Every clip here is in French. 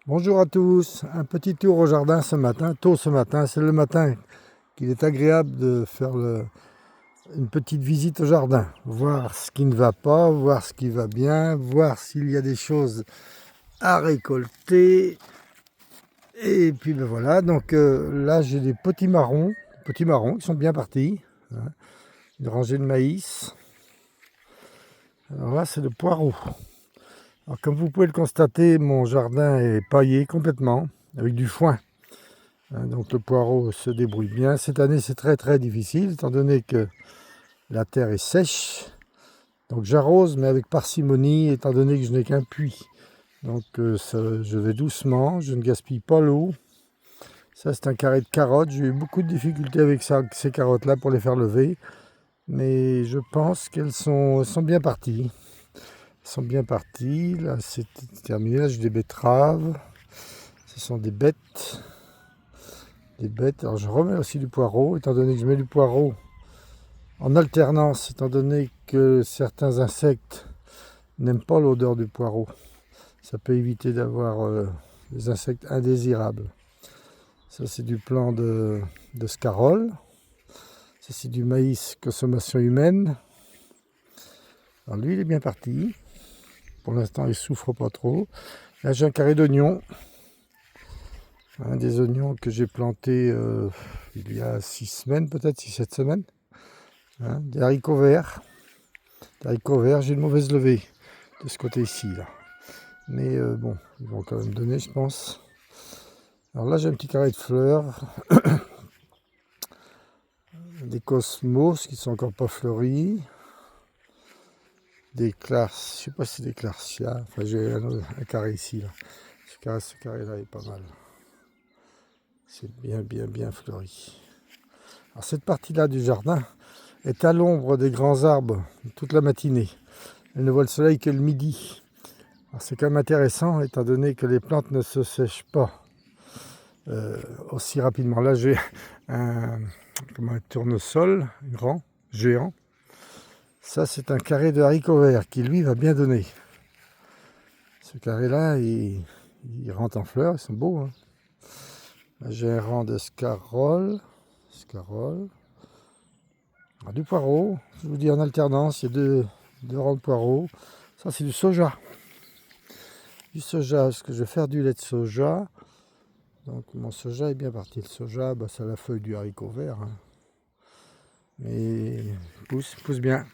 Bonjour à tous, un petit tour au jardin ce matin, tôt ce matin, c'est le matin qu'il est agréable de faire une petite visite au jardin, voir ce qui ne va pas, voir ce qui va bien, voir s'il y a des choses à récolter. Et puis ben voilà, donc là j'ai des petits marrons qui sont bien partis, hein, une rangée de maïs. Alors là c'est le poireau. Alors comme vous pouvez le constater, mon jardin est paillé complètement avec du foin. Donc le poireau se débrouille bien. Cette année c'est très difficile étant donné que la terre est sèche. Donc j'arrose mais avec parcimonie étant donné que je n'ai qu'un puits. Donc je vais doucement, je ne gaspille pas l'eau. Ça c'est un carré de carottes. J'ai eu beaucoup de difficultés avec ces carottes là pour les faire lever. Mais je pense qu'elles sont bien parties. Elles sont bien parties. Là c'est terminé. Là j'ai des betteraves. Ce sont des bêtes. Alors je remets aussi du poireau, étant donné que je mets du poireau en alternance, étant donné que certains insectes n'aiment pas l'odeur du poireau. Ça peut éviter d'avoir des insectes indésirables. Ça c'est du plant de scarole. Ça c'est du maïs consommation humaine. Alors lui il est bien parti. Pour l'instant il souffre pas trop. Là j'ai un carré d'oignons. Des oignons que j'ai plantés il y a 6 semaines, peut-être 6-7 semaines. Des haricots verts. J'ai une mauvaise levée de ce côté-ci. Là. Mais bon, ils vont quand même donner, je pense. Alors là, j'ai un petit carré de fleurs. Des cosmos qui sont encore pas fleuris. Des clars, je sais pas si c'est des clarcia. Enfin, j'ai un carré ici. Là. Ce carré-là est pas mal. C'est bien fleuri. Alors cette partie-là du jardin est à l'ombre des grands arbres toute la matinée. Elle ne voit le soleil que le midi. C'est quand même intéressant étant donné que les plantes ne se sèchent pas aussi rapidement. Là j'ai un tournesol grand, géant. Ça c'est un carré de haricots verts qui lui va bien donner. Ce carré là il rentre en fleurs, ils sont beaux. Hein. Là j'ai un rang de scarole. Alors, du poireau, je vous dis en alternance, il y a deux rangs de poireaux. Ça c'est du soja. Parce que je vais faire du lait de soja. Donc mon soja est bien parti. Le soja, c'est la feuille du haricot vert. Hein. Mais il pousse bien.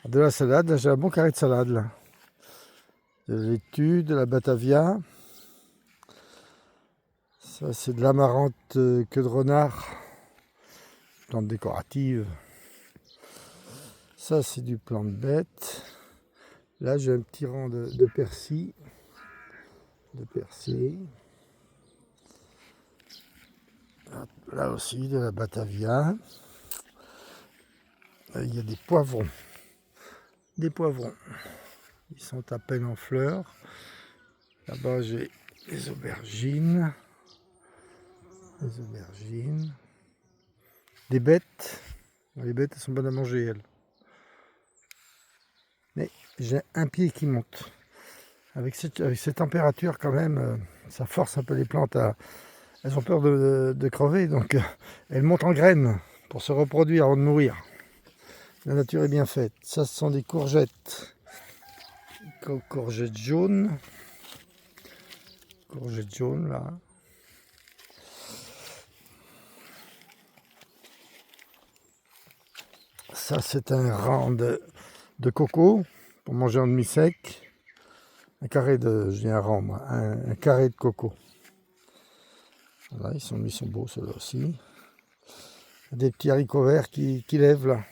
De la salade, là j'ai un bon carré de salade. Là. De la laitue, de la batavia. Ça c'est de l'amarante queue de renard. Plante décorative. Ça c'est du plant de bête. Là j'ai un petit rang de persil. Là aussi de la batavia. Il y a des poivrons. Ils sont à peine en fleurs. Là-bas j'ai les aubergines. Des bêtes. Les bêtes elles sont bonnes à manger elles. Mais j'ai un pied qui monte. Avec cette température quand même, ça force un peu les plantes à... Elles ont peur de crever, donc elles montent en graines pour se reproduire avant de mourir. La nature est bien faite. Ça, ce sont des courgettes. Courgettes jaunes. Là. Ça, c'est un rang de coco pour manger en demi-sec. Un carré un carré de coco. Voilà, ils sont beaux ceux-là aussi. Des petits haricots verts qui lèvent là.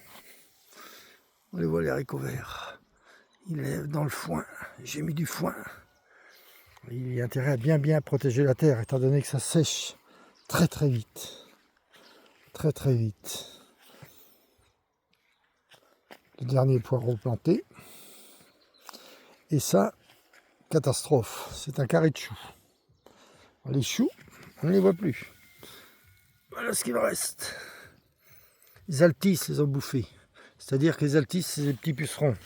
On les voit les haricots verts. Ils lèvent dans le foin. J'ai mis du foin. Il y a intérêt à bien protéger la terre étant donné que ça sèche très vite. Très vite. Le dernier poireau planté. Et ça, catastrophe. C'est un carré de choux. Les choux, on ne les voit plus. Voilà ce qu'il en reste. Les altis les ont bouffés. C'est-à-dire que les altis, c'est des petits pucerons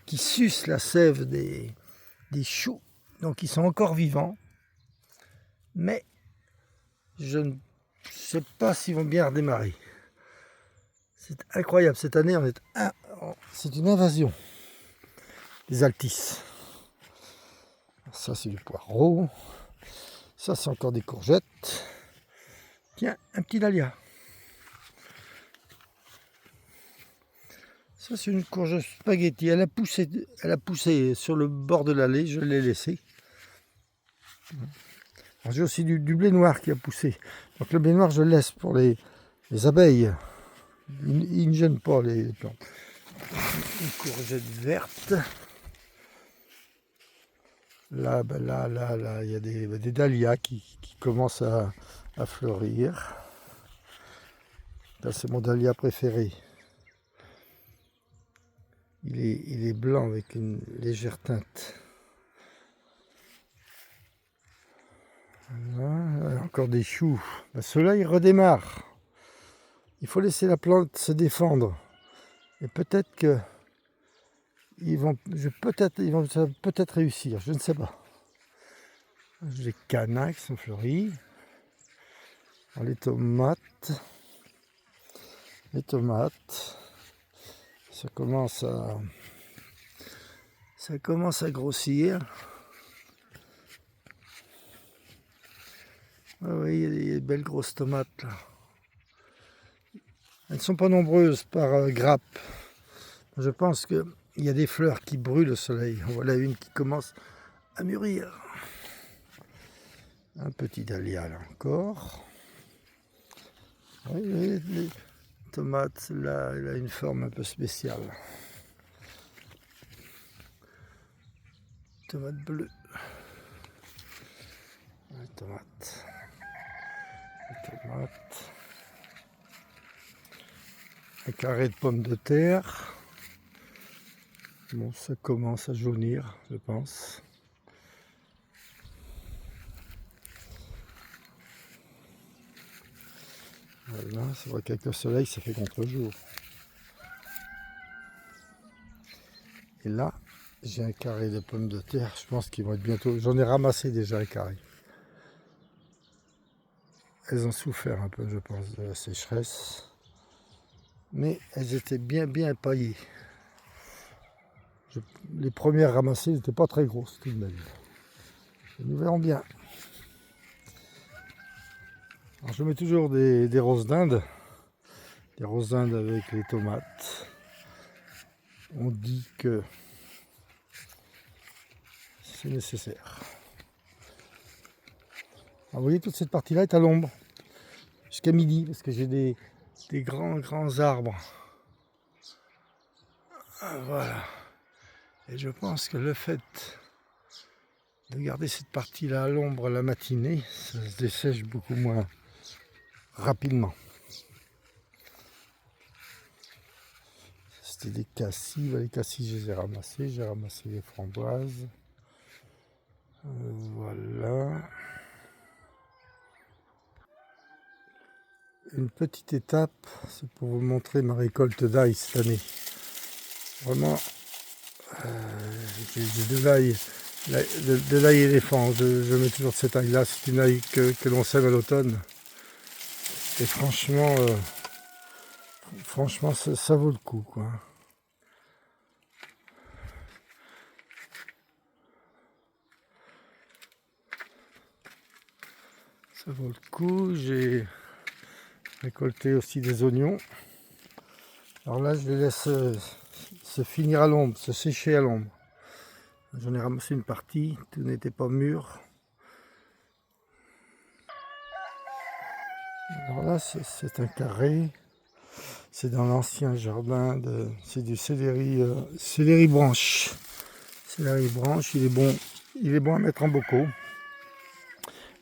qui sucent la sève des choux Donc ils sont encore vivants, mais je ne sais pas s'ils vont bien redémarrer. C'est incroyable, cette année c'est une invasion des altices. Ça c'est du poireau, ça c'est encore des courgettes. Tiens, un petit dahlia. Ça c'est une courge spaghetti, elle a poussé sur le bord de l'allée, je l'ai laissée. J'ai aussi du blé noir qui a poussé. Donc le blé noir je le laisse pour les abeilles. Il ne gêne pas les plantes. Une courgette verte. Là, il y a des dahlias qui commencent à fleurir. Là, c'est mon dahlia préféré. Il est blanc avec une légère teinte. Voilà, encore des choux. Ceux-là, ils redémarrent. Il faut laisser la plante se défendre. Et peut-être que ça va peut-être réussir, je ne sais pas. J'ai les canards qui sont fleuris. Les tomates, ça commence à grossir. Ah oui, il y a des belles grosses tomates là. Elles ne sont pas nombreuses par grappe. Je pense qu'il y a des fleurs qui brûlent au soleil. Voilà une qui commence à mûrir. Un petit dahlia là encore. Oui, les tomates, là, elle a une forme un peu spéciale. Tomate bleue. Les tomates. Un carré de pommes de terre. Bon, ça commence à jaunir, je pense. Voilà, c'est vrai qu'avec le soleil, ça fait contre-jour. Et là, j'ai un carré de pommes de terre. Je pense qu'ils vont être bientôt... J'en ai ramassé déjà un carré. Elles ont souffert un peu, je pense, de la sécheresse. Mais elles étaient bien paillées. Les premières ramassées n'étaient pas très grosses tout de même. Nous verrons bien. Alors, je mets toujours des roses d'Inde. Des roses d'Inde avec les tomates. On dit que c'est nécessaire. Alors, vous voyez, toute cette partie-là est à l'ombre. Jusqu'à midi, parce que j'ai des grands arbres. Voilà. Et je pense que le fait de garder cette partie-là à l'ombre la matinée, ça se dessèche beaucoup moins rapidement. C'était des cassis. Les cassis, je les ai ramassés. J'ai ramassé les framboises. Voilà. Une petite étape, c'est pour vous montrer ma récolte d'ail cette année. Vraiment, j'ai de l'ail. De l'ail éléphant, je mets toujours cet ail là, c'est une ail que l'on sème à l'automne. Et franchement, ça vaut le coup, quoi. Ça vaut le coup. J'ai récolté aussi des oignons. Alors là, je les laisse se finir à l'ombre, se sécher à l'ombre. J'en ai ramassé une partie, tout n'était pas mûr. Alors là, c'est un carré. C'est dans l'ancien jardin, c'est du céleri branche. Céleri branche, il est bon à mettre en bocaux.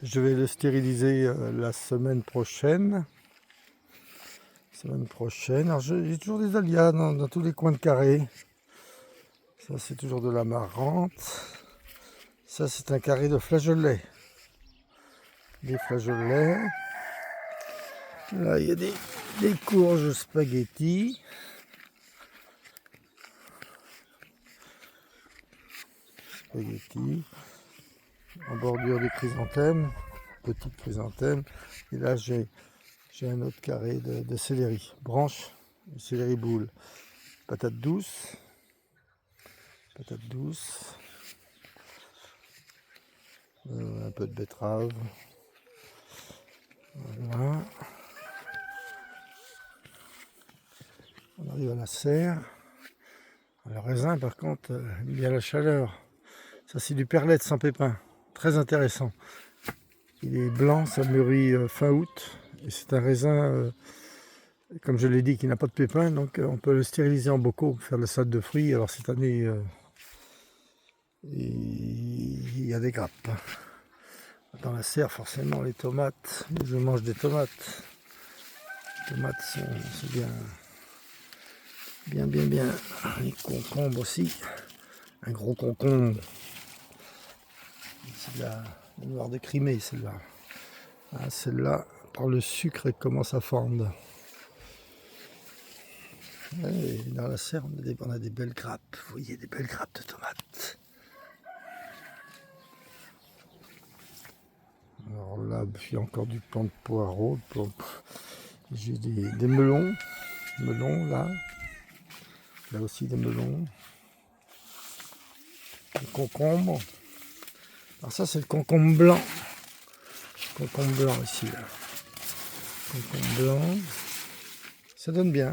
Je vais le stériliser la semaine prochaine. Alors j'ai toujours des dahlias dans tous les coins de carré. Ça c'est toujours de l'amarante. Ça c'est un carré de flageolets. Des flageolets. Là il y a des courges spaghetti. en bordure des chrysanthèmes, petites chrysanthèmes. Et là, j'ai un autre carré de céleri, branche, céleri boule, patate douce, un peu de betterave. Voilà. On arrive à la serre. Le raisin, par contre, il y a la chaleur. Ça, c'est du perlette sans pépins. Très intéressant. Il est blanc, ça mûrit fin août. Et c'est un raisin, comme je l'ai dit, qui n'a pas de pépins. Donc, on peut le stériliser en bocaux pour faire le salade de fruits. Alors, cette année, il y a des grappes. Dans la serre, forcément, les tomates. Je mange des tomates. Les tomates, c'est bien. Bien. Les concombres aussi. Un gros concombre. C'est la noire de Crimée, celle-là. Ah, celle-là, par le sucre, elle commence à fondre. Et dans la serre, on a des belles grappes. Vous voyez, des belles grappes de tomates. Alors là, il y a encore du plant de poireaux. J'ai des melons. Melons, là. Là aussi, des melons. Des concombres. Alors ça, c'est le concombre blanc. Concombre blanc ici, là. Concombre blanc. Ça donne bien.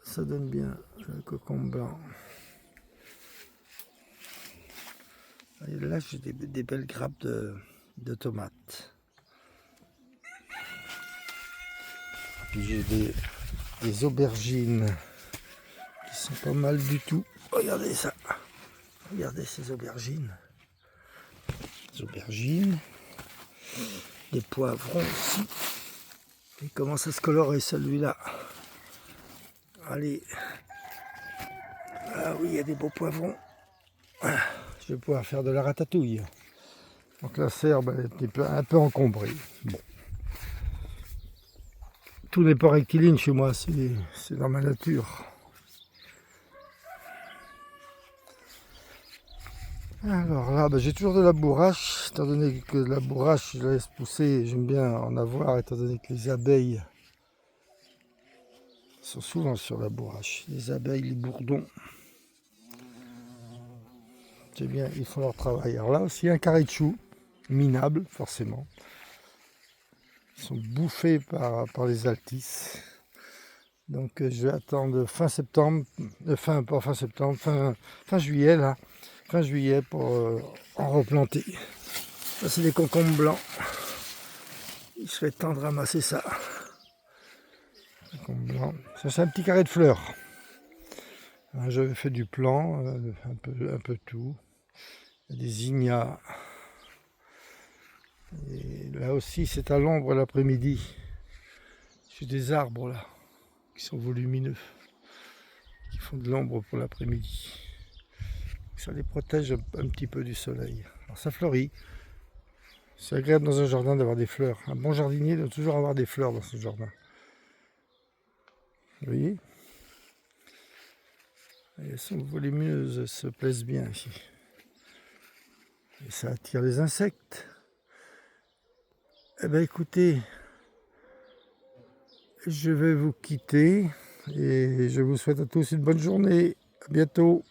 Ça donne bien, le concombre blanc. Et là, j'ai des belles grappes de tomates. Puis j'ai des aubergines qui sont pas mal du tout. Regardez ça. Regardez ces aubergines. Des aubergines. Des poivrons aussi. Il commence à se colorer celui-là. Allez. Ah oui, il y a des beaux poivrons. Je vais pouvoir faire de la ratatouille. Donc la serre est un peu encombrée. Bon. Tout n'est pas rectiligne chez moi, c'est dans ma nature. Alors là, j'ai toujours de la bourrache, étant donné que la bourrache, je la laisse pousser, j'aime bien en avoir, étant donné que les abeilles sont souvent sur la bourrache. Les abeilles, les bourdons, c'est bien, ils font leur travail. Alors là aussi, un carré de choux, minable, forcément. Ils sont bouffés par les altis. Donc je vais attendre fin septembre, fin juillet là, fin juillet pour en replanter. Ça c'est des concombres blancs. Il se fait temps de ramasser ça. Concombres blancs. Ça c'est un petit carré de fleurs. J'avais fait du plan, un peu tout. Il y a des ignas. Et là aussi c'est à l'ombre l'après-midi. J'ai des arbres là qui sont volumineux, qui font de l'ombre pour l'après-midi. Ça les protège un petit peu du soleil. Alors ça fleurit. C'est agréable dans un jardin d'avoir des fleurs. Un bon jardinier doit toujours avoir des fleurs dans son jardin. Vous voyez? Elles sont volumineuses, elles se plaisent bien ici. Et ça attire les insectes. Eh bien écoutez, je vais vous quitter et je vous souhaite à tous une bonne journée. À bientôt.